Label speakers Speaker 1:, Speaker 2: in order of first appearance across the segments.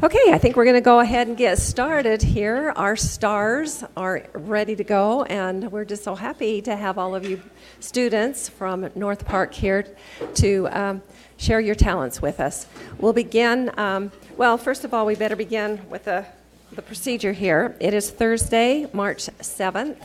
Speaker 1: Okay, I think we're going to go ahead and get started here. Our stars are ready to go, and we're just so happy to have all of you students from North Park here to share your talents with us. We'll begin, well, first of all, we better begin with the procedure here. It is Thursday, March 7th,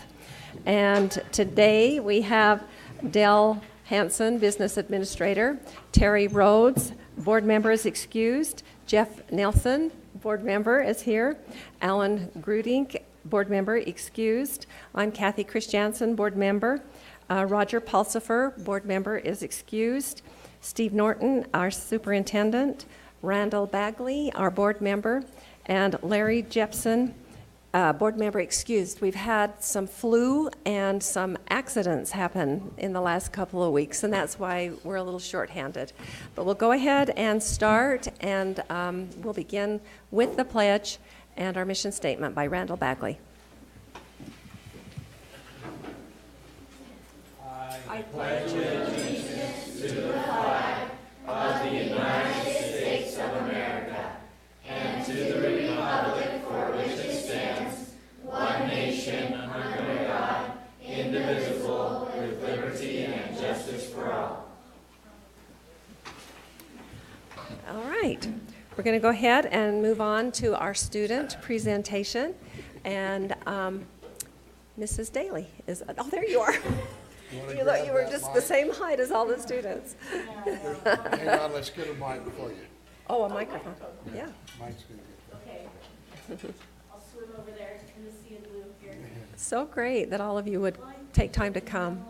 Speaker 1: and today we have Dell Hanson, Business Administrator, Terry Rhodes, Board Member is excused, Jeff Nelson, Board Member, is here, Alan Grudink, Board Member, excused. I'm Kathy Christiansen, Board Member. Roger Pulsifer, Board Member, is excused. Steve Norton, our Superintendent. Randall Bagley, our Board Member. And Larry Jepson, Board Member, excused. We've had some flu and some accidents happen in the last couple of weeks, and that's why we're a little shorthanded. But we'll go ahead and start, and we'll begin with the pledge and our mission statement by Randall Bagley. I pledge allegiance to the flag of the United States of America and to the republic for which it stands, one nation, under God, indivisible, with liberty and justice for all. All right. We're going to go ahead and move on to our student presentation. And Mrs. Daly is, oh, there you are. You were just the same height as all the students.
Speaker 2: Hang on, let's get a mic for you.
Speaker 1: Oh, a microphone. Yeah.
Speaker 2: Mic's gonna get
Speaker 3: Okay. I'll swim over there in the sea of blue here.
Speaker 1: So great that all of you would take time to come.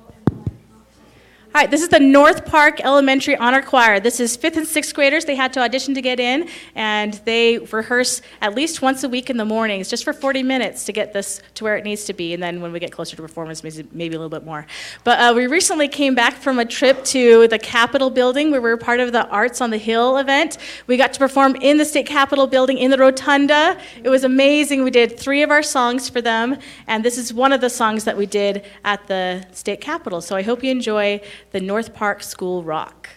Speaker 3: All right, this is the North Park Elementary Honor Choir. This is 5th and 6th graders. They had to audition to get in, and they rehearse at least once a week in the mornings, just for 40 minutes to get this to where it needs to be, and then when we get closer to performance, maybe a little bit more. But we recently came back from a trip to the Capitol building, where we were part of the Arts on the Hill event. We got to perform in the State Capitol building, in the Rotunda. It was amazing. We did 3 of our songs for them, and this is one of the songs that we did at the State Capitol. So I hope you enjoy the North Park School Rock.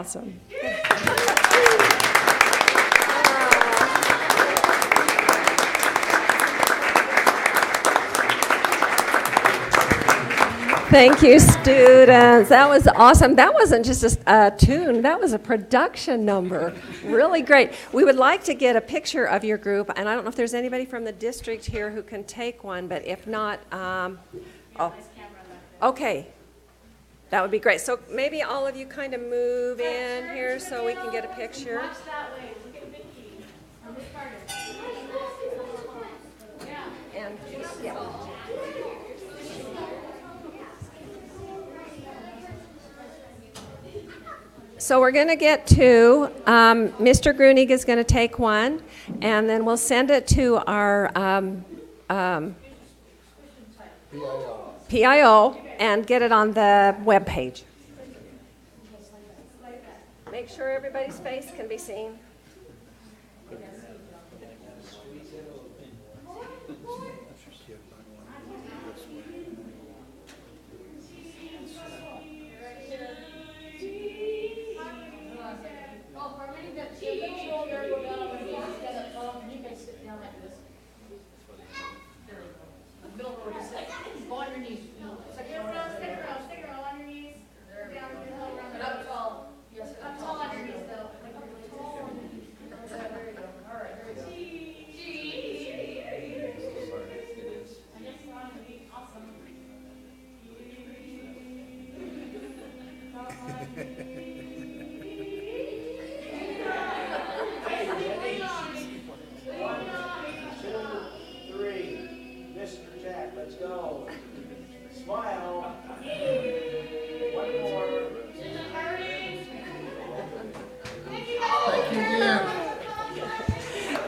Speaker 1: awesome. Thank you, students. That was awesome. That wasn't just a tune, that was a production number. Really great. We would like to get a picture of your group, and I don't know if there's anybody from the district here who can take one, but if not, okay. That would be great. So maybe all of you kind of move in here so we can get a picture. And, yeah. So we're going to get two. Mr. Grunig is going to take one, and then we'll send it to our PIO and get it on the web page. Make sure everybody's face can be seen.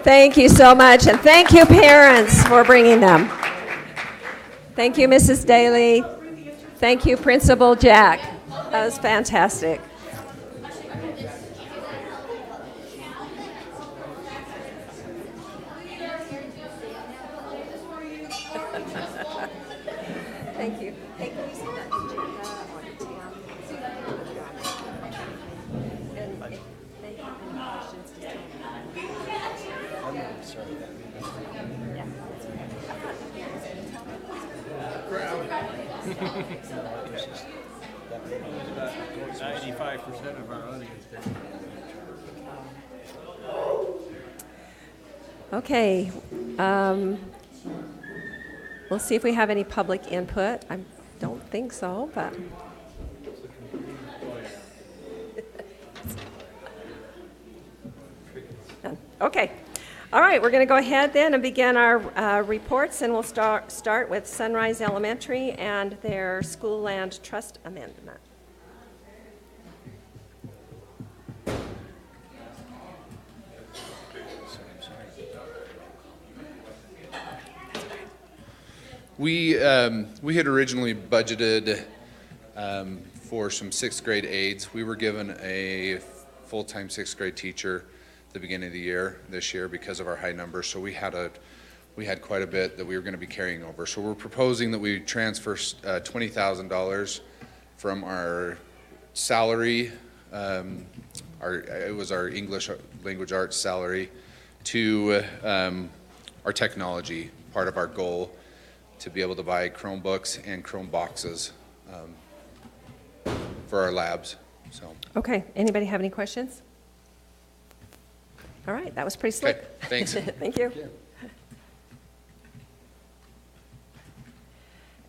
Speaker 1: Thank you so much, and thank you, parents, for bringing them. Thank you, Mrs. Daly. Thank you, Principal Jack. That was fantastic. Thank you. Hey, can you see that agenda on Tim? And if they have any questions, just tell me.
Speaker 4: About 95% of our audience there.
Speaker 1: Okay. We'll see if we have any public input. I don't think so, but. Okay. All right, we're going to go ahead then and begin our reports, and we'll start with Sunrise Elementary and their school land trust amendment.
Speaker 5: We had originally budgeted for some sixth grade aides. We were given a full-time sixth grade teacher at the beginning of the year this year because of our high numbers. So we had quite a bit that we were going to be carrying over. So we're proposing that we transfer $20,000 from our salary, it was our English language arts salary, to our technology, part of our goal to be able to buy Chromebooks and Chromeboxes for our labs. So.
Speaker 1: Okay, anybody have any questions? All right, that was pretty slick.
Speaker 5: Okay, thanks.
Speaker 1: Thank you.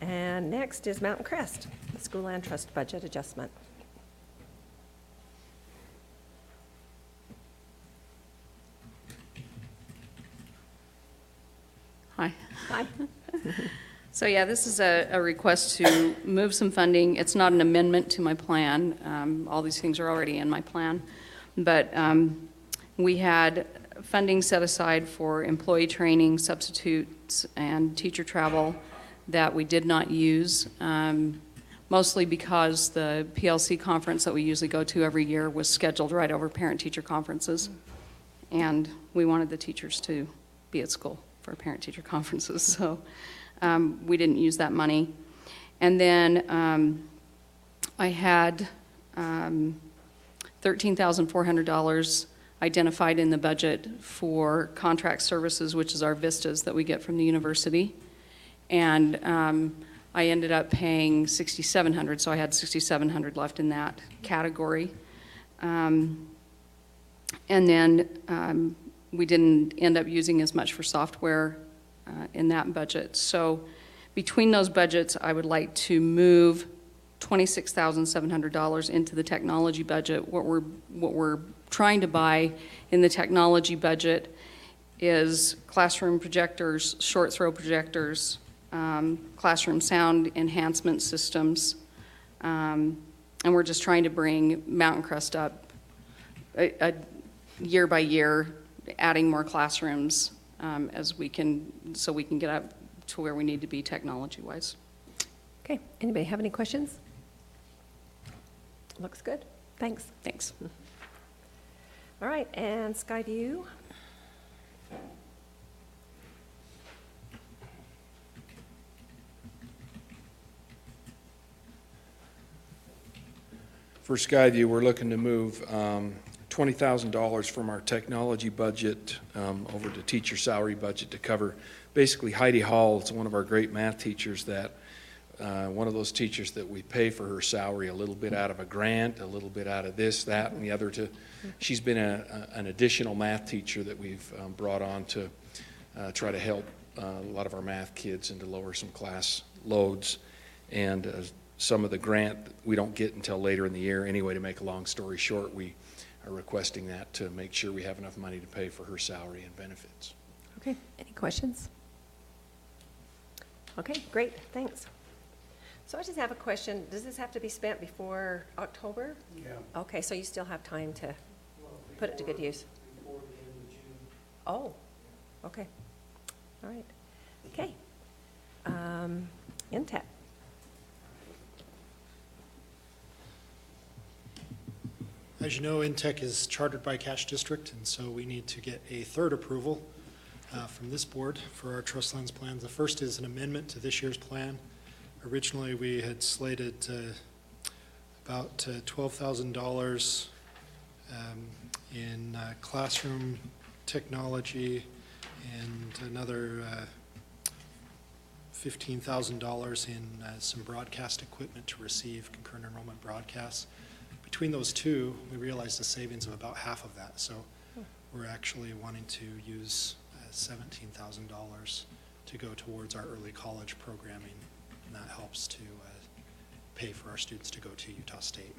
Speaker 1: And next is Mountain Crest, the school land trust budget adjustment.
Speaker 6: Hi.
Speaker 1: Hi.
Speaker 6: So yeah, this is a request to move some funding. It's not an amendment to my plan. All these things are already in my plan. But we had funding set aside for employee training, substitutes, and teacher travel that we did not use, mostly because the PLC conference that we usually go to every year was scheduled right over parent-teacher conferences. And we wanted the teachers to be at school for parent-teacher conferences, so we didn't use that money. And then I had $13,400 identified in the budget for contract services, which is our vistas that we get from the university. And I ended up paying $6,700, so I had $6,700 left in that category. And then we didn't end up using as much for software in that budget. So between those budgets, I would like to move $26,700 into the technology budget. What we're trying to buy in the technology budget is classroom projectors, short throw projectors, classroom sound enhancement systems, and we're just trying to bring Mountain Crest up year by year, adding more classrooms as we can, so we can get up to where we need to be technology-wise.
Speaker 1: Okay, anybody have any questions? Looks good. Thanks.
Speaker 6: Thanks.
Speaker 1: All right, and Skyview.
Speaker 7: For Skyview, we're looking to move $20,000 from our technology budget over to teacher salary budget to cover basically Heidi Hall. It's one of our great math teachers that one of those teachers that we pay for her salary a little bit out of a grant, a little bit out of this, that, and the other. She's been an additional math teacher that we've brought on to try to help a lot of our math kids and to lower some class loads. And some of the grant we don't get until later in the year. Anyway, to make a long story short, we are requesting that to make sure we have enough money to pay for her salary and benefits.
Speaker 1: Okay, any questions? Okay, great, thanks. So I just have a question. Does this have to be spent before October?
Speaker 2: Yeah.
Speaker 1: Okay, so you still have time to put it to good use? Oh, okay. All right. Okay. InTech.
Speaker 8: As you know, InTech is chartered by Cache District, and so we need to get a third approval from this board for our trust lands plans. The first is an amendment to this year's plan. Originally, we had slated about $12,000 in classroom technology and another $15,000 in some broadcast equipment to receive concurrent enrollment broadcasts. Between those two, we realized a savings of about half of that. So we're actually wanting to use $17,000 to go towards our early college programming, and that helps to pay for our students to go to Utah State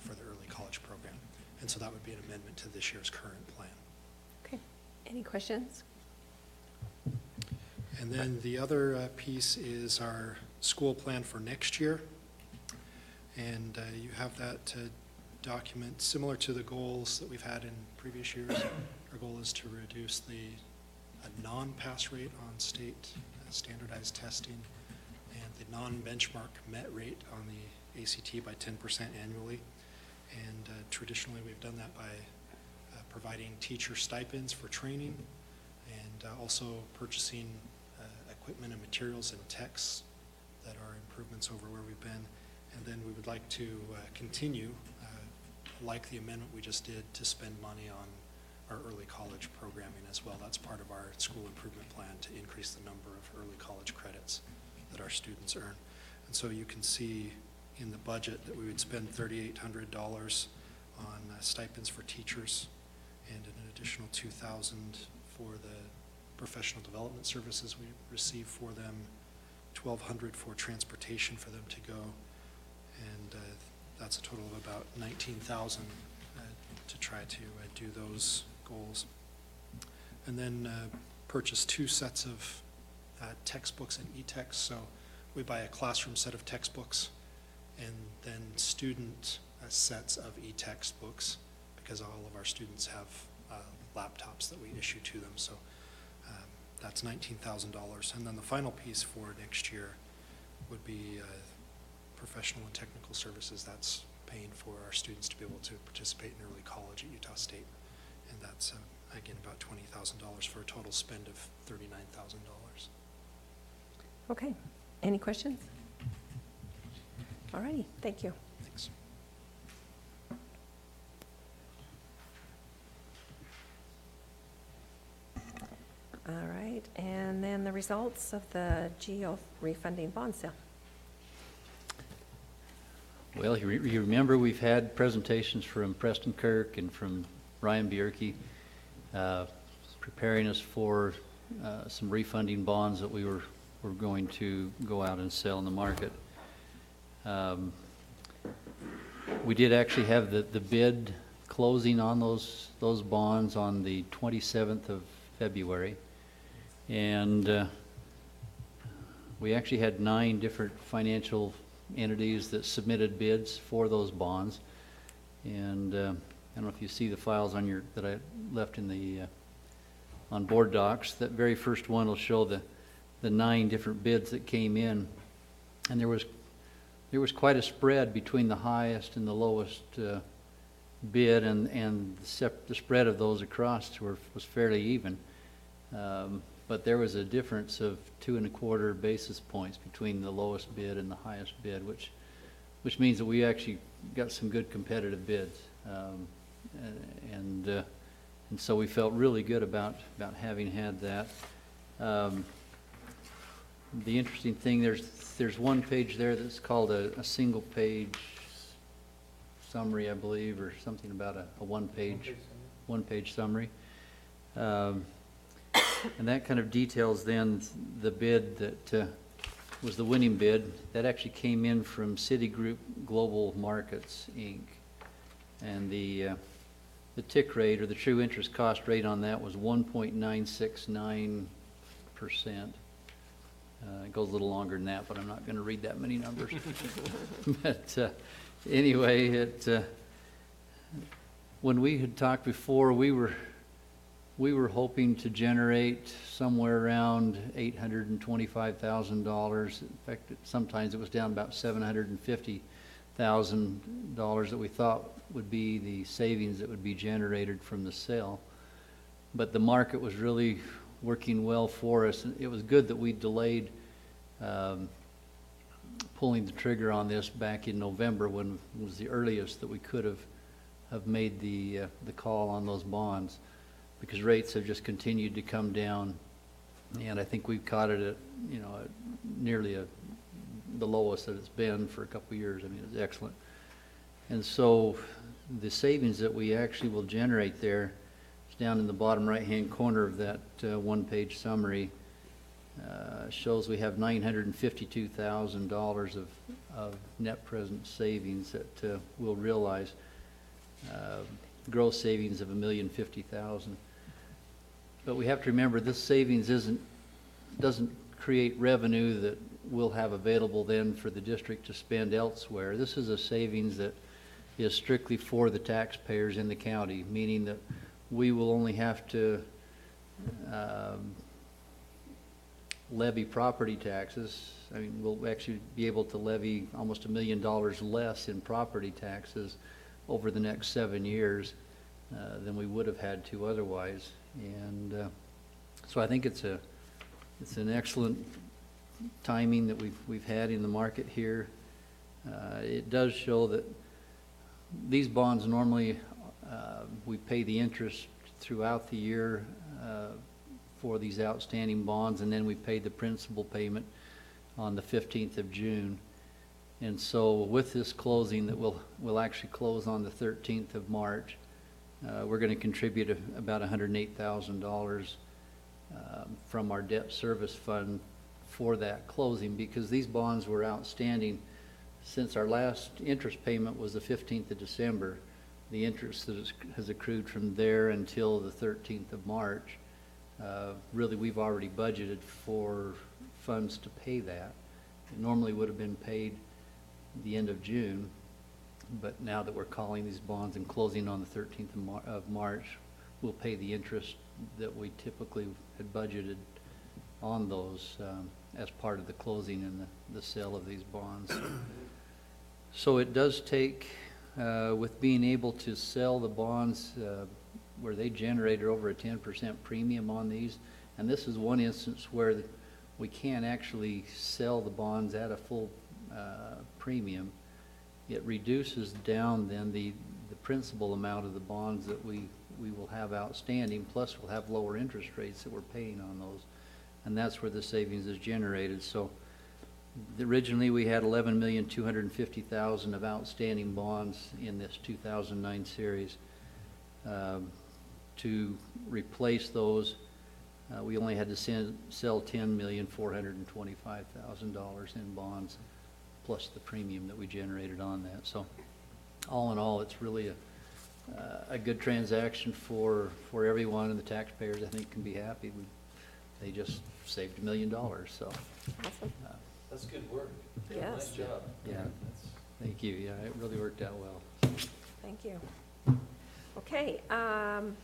Speaker 8: for the early college program. And so that would be an amendment to this year's current plan.
Speaker 1: Okay, any questions?
Speaker 8: And then the other piece is our school plan for next year. And you have that document similar to the goals that we've had in previous years. Our goal is to reduce the non-pass rate on state standardized testing and the non-benchmark met rate on the ACT by 10% annually. And traditionally we've done that by providing teacher stipends for training and also purchasing equipment and materials and texts that are improvements over where we've been. And then we would like to continue, like the amendment we just did, to spend money on our early college programming as well. That's part of our school improvement plan to increase the number of early college credits that our students earn. And so you can see in the budget that we would spend $3,800 on stipends for teachers and an additional $2,000 for the professional development services we receive for them, $1,200 for transportation for them to go, and that's a total of about $19,000 to try to do those goals. And then purchase 2 sets of textbooks and e-texts. So we buy a classroom set of textbooks and then student sets of e-text books, because all of our students have laptops that we issue to them. So that's $19,000. And then the final piece for next year would be professional and technical services. That's paying for our students to be able to participate in early college at Utah State. And that's, again, about $20,000 for a total spend of $39,000.
Speaker 1: Okay, any questions? All righty, thank you.
Speaker 8: Thanks.
Speaker 1: results of the GO refunding bond sale.
Speaker 9: Well, you remember we've had presentations from Preston Kirk and from Ryan Bierke preparing us for some refunding bonds that we were going to go out and sell in the market. We did actually have the bid closing on those bonds on the 27th of February. And we actually had 9 different financial entities that submitted bids for those bonds. And I don't know if you see the files on that I left in the on board docs. That very first one will show the 9 different bids that came in, and there was quite a spread between the highest and the lowest bid, and the spread of those across was fairly even. But there was a difference of 2.25 basis points between the lowest bid and the highest bid, which means that we actually got some good competitive bids, and so we felt really good about having had that. The interesting thing, there's one page there that's called a single page summary, I believe, or something about a one page summary. And that kind of details then the bid that was the winning bid. That actually came in from Citigroup Global Markets, Inc. And the TIC rate, or the true interest cost rate on that, was 1.969%. It goes a little longer than that, but I'm not going to read that many numbers. But anyway, when we had talked before, we were hoping to generate somewhere around $825,000. In fact, sometimes it was down about $750,000 that we thought would be the savings that would be generated from the sale. But the market was really working well for us. It was good that we delayed pulling the trigger on this back in November, when it was the earliest that we could have made the call on those bonds, because rates have just continued to come down, and I think we've caught it at nearly the lowest that it's been for a couple of years. I mean, it's excellent. And so the savings that we actually will generate there is down in the bottom right-hand corner of that one-page summary. Shows we have $952,000 of net present savings that we'll realize. Gross savings of $1,050,000. But we have to remember, this savings doesn't create revenue that we'll have available then for the district to spend elsewhere. This is a savings that is strictly for the taxpayers in the county, meaning that we will only have to levy property taxes. I mean, we'll actually be able to levy almost $1 million less in property taxes over the next 7 years than we would have had to otherwise. And so I think it's an excellent timing that we've had in the market here. It does show that these bonds normally we pay the interest throughout the year for these outstanding bonds, and then we pay the principal payment on the 15th of June. And so with this closing that we'll actually close on the 13th of March, we're going to contribute about $108,000 from our debt service fund for that closing, because these bonds were outstanding since our last interest payment was the 15th of December. The interest that has accrued from there until the 13th of March, really we've already budgeted for funds to pay that. It normally would have been paid the end of June, but now that we're calling these bonds and closing on the 13th of March, we'll pay the interest that we typically had budgeted on those as part of the closing and the sale of these bonds. So it does take, with being able to sell the bonds where they generated over a 10% premium on these, and this is one instance where we can actually sell the bonds at a full premium. It reduces down then the principal amount of the bonds that we will have outstanding, plus we'll have lower interest rates that we're paying on those. and that's where the savings is generated. So originally, we had 11,250,000 of outstanding bonds in this 2009 series. To replace those, we only had to sell $10,425,000 in bonds, plus the premium that we generated on that. So all in all, it's really a good transaction for everyone, and the taxpayers, I think, can be happy. They just saved $1 million, so.
Speaker 1: Awesome.
Speaker 10: That's good work.
Speaker 1: Yes.
Speaker 10: Nice job.
Speaker 9: Yeah,
Speaker 10: That's-
Speaker 9: thank you. Yeah, it really worked out well.
Speaker 1: Thank you. Okay, on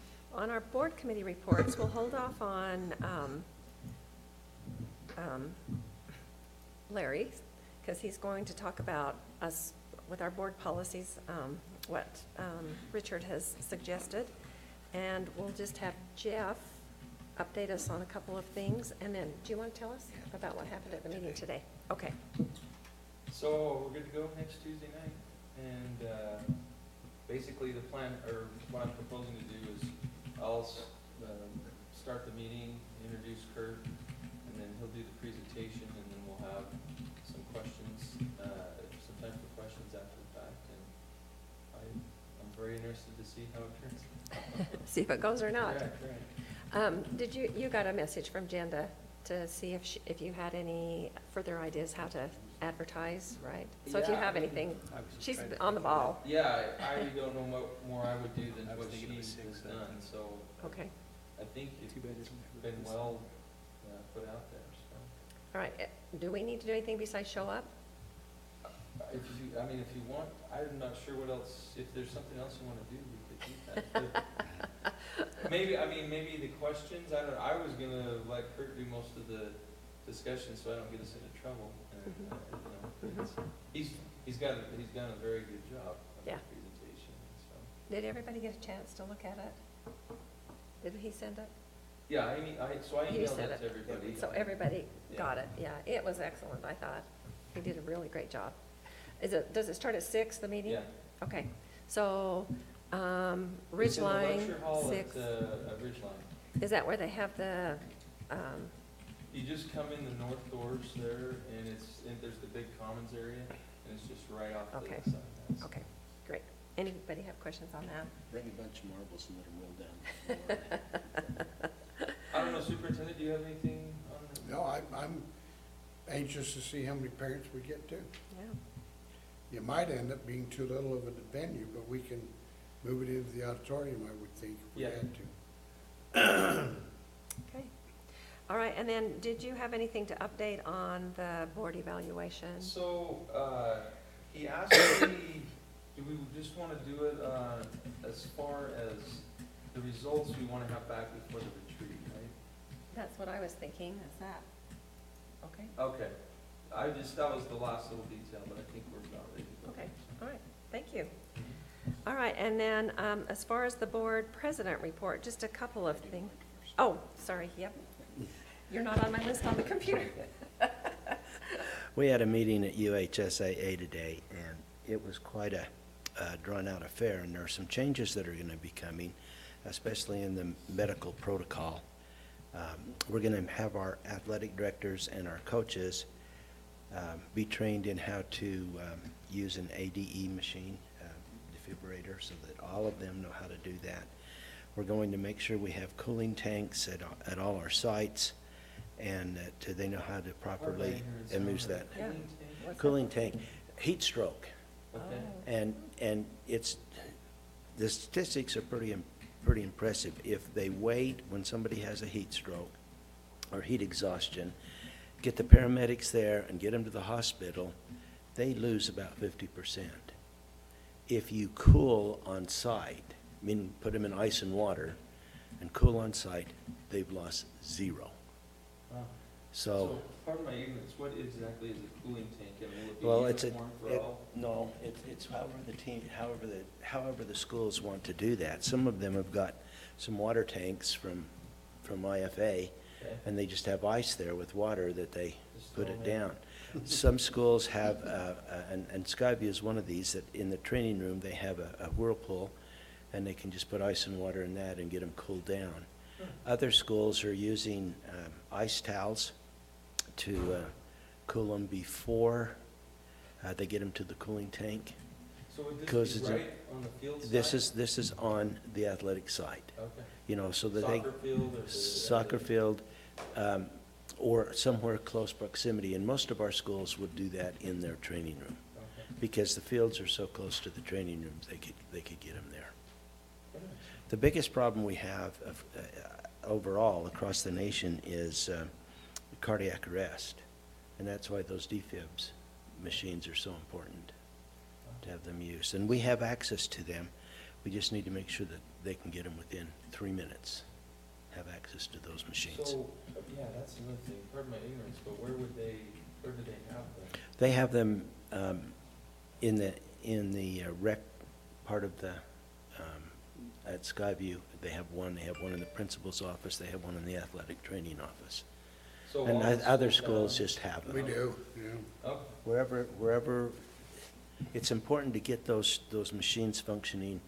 Speaker 1: our board committee reports, we'll hold off on Larry, because he's going to talk about us with our board policies, what Richard has suggested. And we'll just have Jeff update us on a couple of things. And then, do you want to tell us about what happened at the meeting today? Okay.
Speaker 10: So we're good to go next Tuesday night, and basically the plan, or what I'm proposing to do is I'll start the meeting, introduce Kurt, and then he'll do the presentation, and then we'll have some questions, some time for questions after the fact, and I'm very interested to see how it turns out.
Speaker 1: See if it goes or not.
Speaker 10: Right.
Speaker 1: Did you got a message from Jen to see if you had any further ideas how to advertise, right? So if you
Speaker 10: Yeah,
Speaker 1: have
Speaker 10: I mean,
Speaker 1: anything, she's on the ball.
Speaker 10: Yeah, I don't know what more I would do than what she has done, so
Speaker 1: Okay,
Speaker 10: I think it's been well put out there, so.
Speaker 1: all right. Do we need to do anything besides show up?
Speaker 10: If you want, I'm not sure what else, if there's something else you want to do, we could do that. But maybe the questions, I don't know, I was gonna let Kurt do most of the discussion so I don't get us into trouble. And, he's done a very good job of the
Speaker 1: Yeah.
Speaker 10: presentation, so.
Speaker 1: Did everybody get a chance to look at it? Did he send it?
Speaker 10: Yeah, so I
Speaker 1: You
Speaker 10: emailed
Speaker 1: sent
Speaker 10: it to everybody.
Speaker 1: So everybody got
Speaker 10: Yeah.
Speaker 1: it, yeah. It was excellent, I thought. He did a really great job. Does it start at 6, the meeting?
Speaker 10: Yeah.
Speaker 1: Okay, so,
Speaker 10: It's in the
Speaker 1: Ridgeline,
Speaker 10: lecture hall
Speaker 1: 6.
Speaker 10: at Ridgeline.
Speaker 1: Is that where they have the,
Speaker 10: You just come in the north doors there, and there's the big commons area, and it's just right off to
Speaker 1: Okay.
Speaker 10: the side. That's-
Speaker 1: okay, great. Anybody have questions on that?
Speaker 2: Bring a bunch of marbles and let them roll down.
Speaker 10: I don't know, Superintendent, do you have anything on the?
Speaker 2: No, I'm anxious to see how many parents we get to.
Speaker 1: Yeah.
Speaker 2: You might end up being too little of a venue, but we can move it into the auditorium, I would think, if we
Speaker 10: Yeah.
Speaker 2: had to.
Speaker 1: Okay. All right, and then did you have anything to update on the board evaluation?
Speaker 10: So, he asked me, do we just want to do it, as far as the results we want to have back before the retreat, right?
Speaker 1: That's what I was thinking, is that, okay?
Speaker 10: Okay, that was the last little detail, but I think we're about ready to go.
Speaker 1: Okay, all right, thank you. All right, and then as far as the board president report, just a couple of things. Oh, sorry, yep. You're not on my list on the computer.
Speaker 11: We had a meeting at UHSAA today, and it was quite a drawn-out affair, and there are some changes that are going to be coming, especially in the medical protocol. We're going to have our athletic directors and our coaches be trained in how to use an ADE machine, defibrillator, so that all of them know how to do that. We're going to make sure we have cooling tanks at all our sites, and that they know how to properly use that.
Speaker 1: Yeah. What's
Speaker 11: Cooling tank, heat stroke,
Speaker 10: Okay.
Speaker 11: and it's, the statistics are pretty impressive. If they wait when somebody has a heat stroke or heat exhaustion, get the paramedics there and get them to the hospital, they lose about 50%. If you cool on site, meaning put them in ice and water and cool on site, they've lost 0.
Speaker 10: Wow.
Speaker 11: So,
Speaker 10: Pardon my ignorance, what exactly is a cooling tank, and will it be
Speaker 11: well, it's
Speaker 10: uniform for all?
Speaker 11: no, it's however the schools want to do that. Some of them have got some water tanks from IFA,
Speaker 10: Okay.
Speaker 11: and they just have ice there with water that they
Speaker 10: Just
Speaker 11: put
Speaker 10: throw
Speaker 11: it
Speaker 10: them in.
Speaker 11: down. Some schools have, and Skyview is one of these, that in the training room, they have a whirlpool, and they can just put ice and water in that and get them cooled down. Other schools are using ice towels to cool them before they get them to the cooling tank.
Speaker 10: So would
Speaker 11: Because
Speaker 10: this
Speaker 11: it's
Speaker 10: be
Speaker 11: a-
Speaker 10: right on the field side?
Speaker 11: This is on the athletic site,
Speaker 10: Okay.
Speaker 11: you know, so that they.
Speaker 10: Soccer field or?
Speaker 11: Soccer field, or somewhere close proximity, and most of our schools would do that in their training room,
Speaker 10: Okay.
Speaker 11: because the fields are so close to the training rooms, they could get them there. The biggest problem we have overall across the nation is cardiac arrest, and that's why those defibs machines are so important to have them used. And we have access to them. We just need to make sure that they can get them within 3 minutes, have access to those machines.
Speaker 10: So, yeah, that's another thing, pardon my ignorance, but where do they have them?
Speaker 11: They have them in the rec part of the, at Skyview. They have one in the principal's office, they have one in the athletic training office.
Speaker 10: So
Speaker 11: And
Speaker 10: all the
Speaker 11: other
Speaker 10: schools
Speaker 11: schools just have them.
Speaker 2: We do, yeah.
Speaker 10: Oh,
Speaker 11: Wherever, it's important to get those machines functioning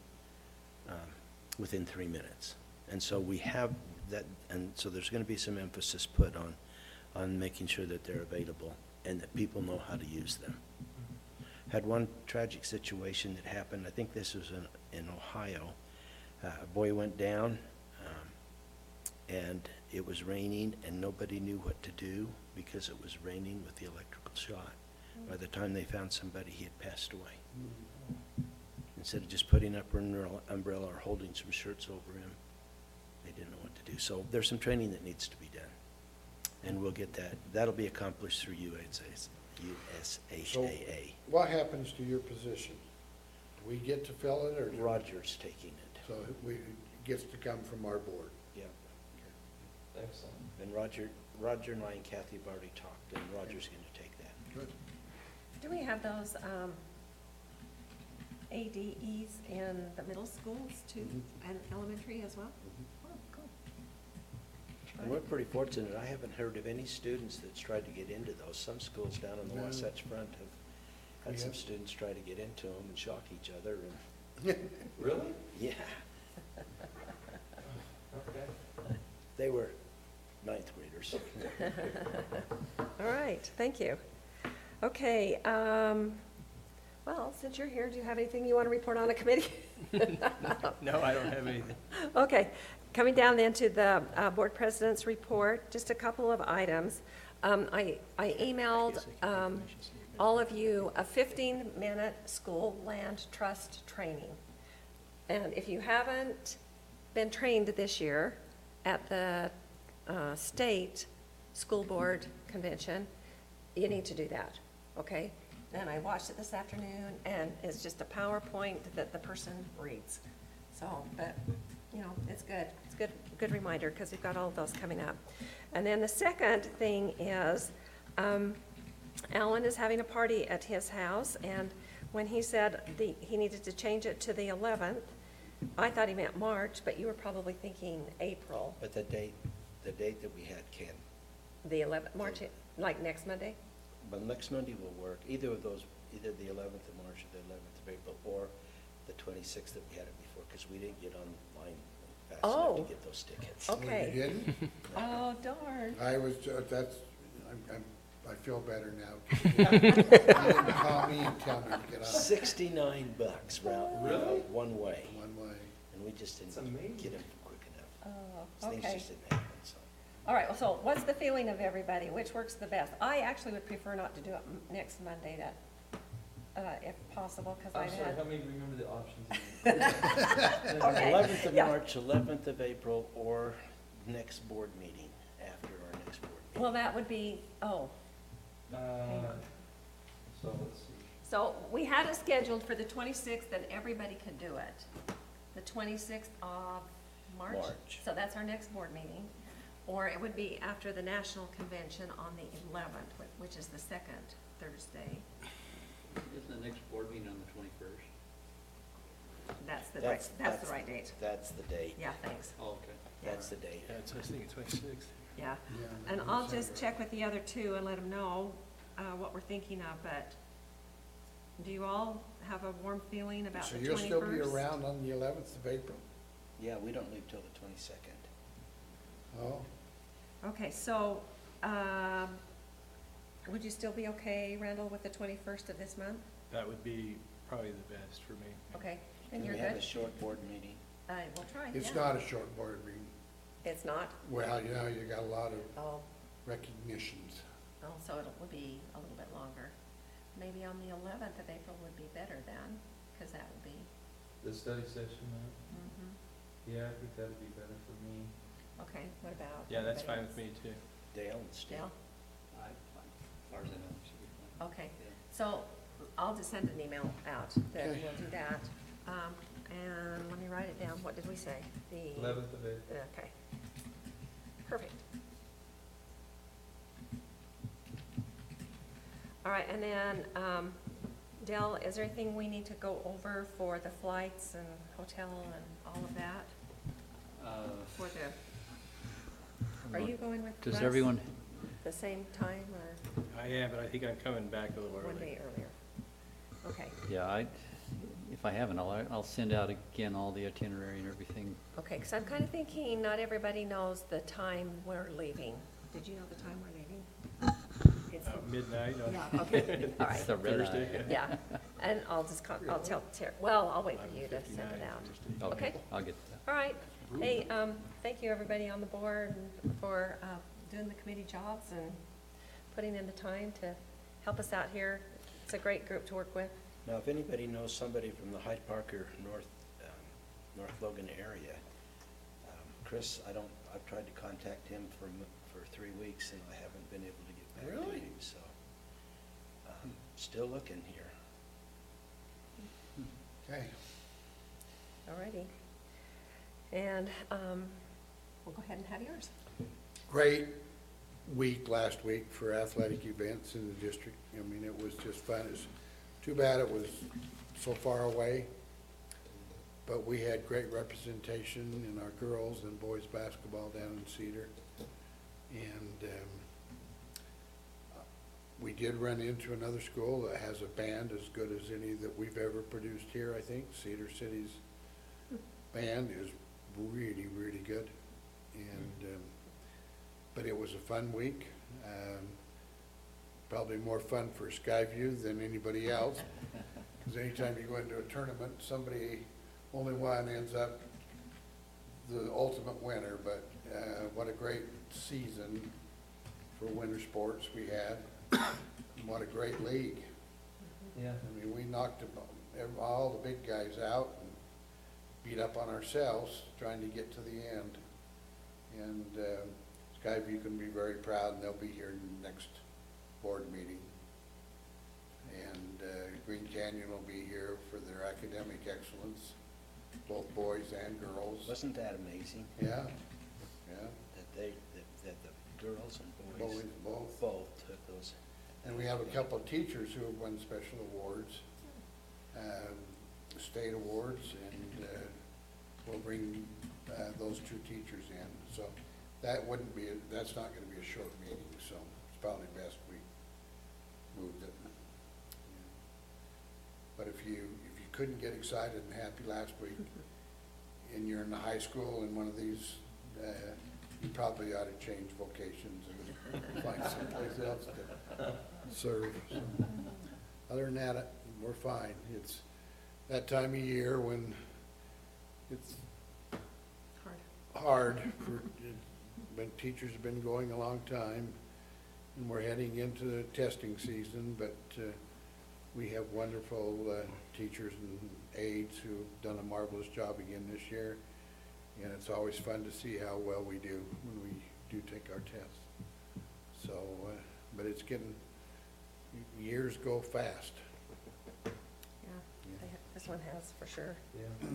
Speaker 11: within 3 minutes. And so we have that, and so there's going to be some emphasis put on making sure that they're available and that people know how to use them. Had one tragic situation that happened, I think this was in Ohio. A boy went down, and it was raining, and nobody knew what to do because it was raining with the electrical shock. By the time they found somebody, he had passed away. Instead of just putting up an umbrella or holding some shirts over him, they didn't know what to do. So there's some training that needs to be done, and we'll get that. That'll be accomplished through USHAA.
Speaker 2: What happens to your position? Do we get to fill it, or?
Speaker 11: Roger's taking it.
Speaker 2: So it gets to come from our board?
Speaker 11: Yeah.
Speaker 10: excellent.
Speaker 11: And Roger and I and Kathy have already talked, and Roger's going to take that.
Speaker 2: Good.
Speaker 1: Do we have those ADEs in the middle schools too, and elementary as well? Oh, cool.
Speaker 11: And we're pretty fortunate. I haven't heard of any students that's tried to get into those. Some schools down on the
Speaker 2: No.
Speaker 11: Wasatch Front have had some
Speaker 2: Yeah.
Speaker 11: students try to get into them and shock each other, and,
Speaker 10: Really?
Speaker 11: yeah,
Speaker 10: Okay.
Speaker 11: they were ninth graders.
Speaker 1: All right, thank you. Okay, well, since you're here, do you have anything you want to report on the committee?
Speaker 4: No, I don't have anything.
Speaker 1: Okay, coming down then to the board president's report, just a couple of items. I emailed all of you a 15-minute school land trust training. And if you haven't been trained this year at the state school board convention, you need to do that, okay? And I watched it this afternoon, and it's just a PowerPoint that the person reads. So, but, you know, it's good. It's good reminder, because we've got all of those coming up. And then the second thing is, Alan is having a party at his house, and when he said he needed to change it to the 11th, I thought he meant March, but you were probably thinking April,
Speaker 11: But the date that we had, Ken,
Speaker 1: the 11th, March, like next Monday?
Speaker 11: but next Monday will work. Either of those, either the 11th of March or the 11th of April, or the 26th that we had it before, because we didn't get online fast enough
Speaker 1: Oh.
Speaker 11: to get those tickets.
Speaker 1: Okay.
Speaker 2: You didn't?
Speaker 1: Oh, darn.
Speaker 2: I was, I feel better now. You didn't call me and tell me to get off
Speaker 11: $69 round,
Speaker 10: Really?
Speaker 11: one way,
Speaker 2: one way.
Speaker 11: and we just didn't
Speaker 10: That's amazing.
Speaker 11: get them quick enough.
Speaker 1: Oh,
Speaker 11: Things
Speaker 1: okay.
Speaker 11: just didn't happen, so.
Speaker 1: All right, well, so what's the feeling of everybody? Which works the best? I actually would prefer not to do it next Monday, if possible, because
Speaker 10: I'm
Speaker 1: I've
Speaker 10: sorry,
Speaker 1: had.
Speaker 10: help me remember the options again.
Speaker 1: Okay,
Speaker 11: 11th of
Speaker 1: yeah.
Speaker 11: March, 11th of April, or next board meeting, after our next board meeting.
Speaker 1: Well, that would be,
Speaker 10: So let's see.
Speaker 1: so we had it scheduled for the 26th, and everybody could do it. The 26th of March?
Speaker 11: March.
Speaker 1: So that's our next board meeting. Or it would be after the national convention on the 11th, which is the second Thursday.
Speaker 9: Isn't the next board meeting on the 21st?
Speaker 1: That's the right date.
Speaker 11: That's the date.
Speaker 1: Yeah, thanks.
Speaker 9: Oh, okay.
Speaker 11: That's the date.
Speaker 4: Yeah, it's, I think it's 26th.
Speaker 1: Yeah.
Speaker 2: Yeah,
Speaker 1: And
Speaker 2: that
Speaker 1: I'll
Speaker 2: sounds
Speaker 1: just
Speaker 2: right.
Speaker 1: check with the other two and let them know what we're thinking of, but do you all have a warm feeling about the
Speaker 2: So
Speaker 1: 21st?
Speaker 2: you'll still be around on the 11th of April?
Speaker 11: Yeah, we don't leave till the 22nd.
Speaker 2: Oh,
Speaker 1: Okay, so, would you still be okay, Randall, with the 21st of this month?
Speaker 4: That would be probably the best for me.
Speaker 1: Okay,
Speaker 11: Can
Speaker 1: and you're
Speaker 11: we have a
Speaker 1: good?
Speaker 11: short board meeting?
Speaker 1: We'll try,
Speaker 2: it's
Speaker 1: yeah.
Speaker 2: not a short board meeting.
Speaker 1: It's not?
Speaker 2: Well, you know, you got a lot of
Speaker 1: Oh,
Speaker 2: recognitions.
Speaker 1: oh, so it will be a little bit longer. Maybe on the 11th of April would be better then, because that would be,
Speaker 10: The study session,
Speaker 1: mhm.
Speaker 10: yeah, I think that'd be better for me.
Speaker 1: Okay, what about?
Speaker 4: Yeah, that's
Speaker 1: everybody
Speaker 4: fine with
Speaker 1: else?
Speaker 4: me too.
Speaker 11: Dale and Steve?
Speaker 1: Dale?
Speaker 9: As far as I know, it should be fine.
Speaker 1: Okay,
Speaker 9: Yeah.
Speaker 1: so I'll just send an email out that
Speaker 2: Okay.
Speaker 1: we'll do that. And let me write it down. What did we say? The
Speaker 10: 11th of April.
Speaker 1: Okay. Perfect. All right, and then, Dell, is there anything we need to go over for the flights and hotel and all of that? For the, are you going with
Speaker 9: Does
Speaker 1: Russ
Speaker 9: everyone,
Speaker 1: the same time or
Speaker 4: I am, but I think I'm coming back a little
Speaker 1: one
Speaker 4: early.
Speaker 1: day earlier? Okay,
Speaker 9: yeah, if I haven't, I'll send out again all the itinerary and everything.
Speaker 1: okay, because I'm kind of thinking not everybody knows the time we're leaving. Did you know the time we're leaving? It's
Speaker 4: Midnight on
Speaker 1: Yeah, okay, all right.
Speaker 9: It's the red
Speaker 4: Thursday.
Speaker 9: eye.
Speaker 1: Yeah, and I'll tell Terry, well, I'll wait for you to send it
Speaker 4: 11:59
Speaker 1: out.
Speaker 4: Thursday.
Speaker 1: Okay.
Speaker 9: I'll get that.
Speaker 1: All right, hey, thank you, everybody on the board for doing the committee jobs and putting in the time to help us out here. It's a great group to work with.
Speaker 11: Now, if anybody knows somebody from the Hyde Park or North Logan area, Chris, I've tried to contact him for 3 weeks and I haven't been able to get back to
Speaker 2: Really?
Speaker 11: him, so. Still looking here.
Speaker 2: Okay.
Speaker 1: All righty. And we'll go ahead and have yours.
Speaker 2: Great week last week for athletic events in the district. I mean, it was just fun. It's too bad it was so far away, but we had great representation in our girls and boys basketball down in Cedar. And we did run into another school that has a band as good as any that we've ever produced here, I think. Cedar City's band is really, really good. And, but it was a fun week. Probably more fun for Skyview than anybody else. Because anytime you go into a tournament, only one ends up the ultimate winner. But what a great season for winter sports we had. And what a great league.
Speaker 10: Yeah.
Speaker 2: I mean, we knocked all the big guys out and beat up on ourselves trying to get to the end. And Skyview can be very proud, and they'll be here next board meeting. And Green Canyon will be here for their academic excellence, both boys and girls.
Speaker 11: Wasn't that amazing?
Speaker 2: Yeah, yeah.
Speaker 11: That the girls and
Speaker 2: Boys, both.
Speaker 11: took those.
Speaker 2: And we have a couple of teachers who have won special awards, state awards, and we'll bring those 2 teachers in. So that's not gonna be a short meeting, so it's probably best we moved it. But if you couldn't get excited and happy last week, and you're in the high school in one of these, you probably ought to change vocations and find someplace else to serve. So, other than that, we're fine. It's that time of year when it's hard when teachers have been going a long time, and we're heading into the testing season, but we have wonderful teachers and aides who've done a marvelous job again this year, and it's always fun to see how well we do when we do take our tests. So, but it's years go fast.
Speaker 1: Yeah, this one has for sure.
Speaker 10: Yeah.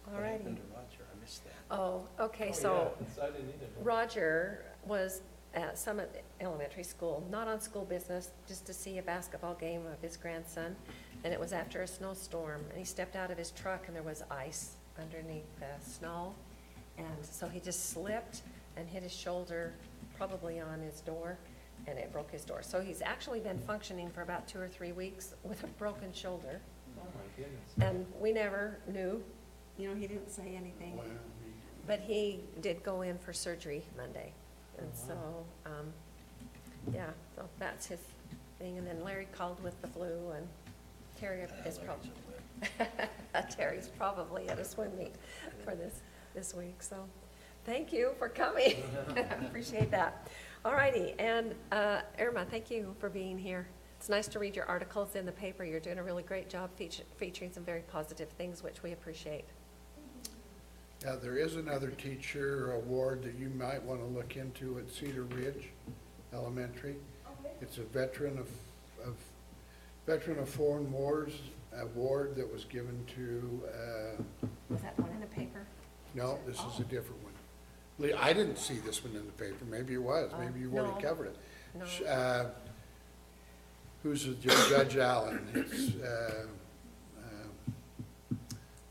Speaker 1: All
Speaker 11: What
Speaker 1: righty.
Speaker 11: happened to Roger? I missed that.
Speaker 1: Oh, okay,
Speaker 10: Oh,
Speaker 1: so
Speaker 10: yeah, I didn't either.
Speaker 1: Roger was at Summit Elementary School, not on school business, just to see a basketball game of his grandson. And it was after a snowstorm, and he stepped out of his truck and there was ice underneath the snow. And so he just slipped and hit his shoulder, probably on his door, and it broke his door. So he's actually been functioning for about 2 or 3 weeks with a broken shoulder.
Speaker 10: Oh, my goodness.
Speaker 1: And we never knew, he didn't say anything.
Speaker 2: Well,
Speaker 1: But he did go in for surgery Monday. And so, yeah, so that's his thing. And then Larry called with the flu, and Terry is probably, Terry's probably at a swim meet for this week. So thank you for coming. I appreciate that. All righty. And Irma, thank you for being here. It's nice to read your articles in the paper. You're doing a really great job featuring some very positive things, which we appreciate.
Speaker 2: Yeah, there is another teacher award that you might want to look into at Cedar Ridge Elementary. It's a veteran of foreign wars award that was given to,
Speaker 1: Was that one in the paper?
Speaker 2: no, this is a different one. Lee, I didn't see this one in the paper. Maybe it was. Maybe you've already
Speaker 1: no.
Speaker 2: covered it.
Speaker 1: No.
Speaker 2: Who's Judge Allen? It's,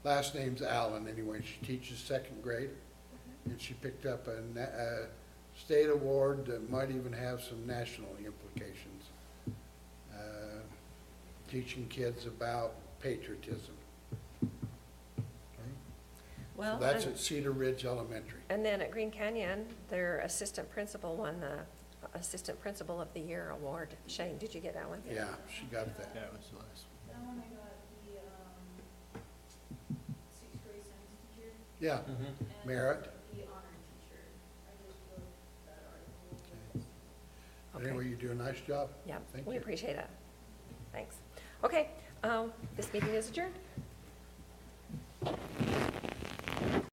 Speaker 2: last name's Allen anyway. She teaches second grade, and she picked up a state award that might even have some national implications, teaching kids about patriotism.
Speaker 1: Well,
Speaker 2: So that's
Speaker 1: and-
Speaker 2: at Cedar Ridge Elementary.
Speaker 1: And then at Green Canyon, their assistant principal won the Assistant Principal of the Year award. Shane, did you get that one?
Speaker 2: Yeah, she got that.
Speaker 4: That was the last one.
Speaker 12: That one I got the, sixth grade science teacher.
Speaker 2: Yeah,
Speaker 12: and
Speaker 2: Merit.
Speaker 12: The honor teacher. I just wrote that article.
Speaker 2: But anyway, you do a nice job.
Speaker 1: Yeah,
Speaker 2: Thank
Speaker 1: we
Speaker 2: you.
Speaker 1: appreciate it. Thanks. Okay, this meeting is adjourned.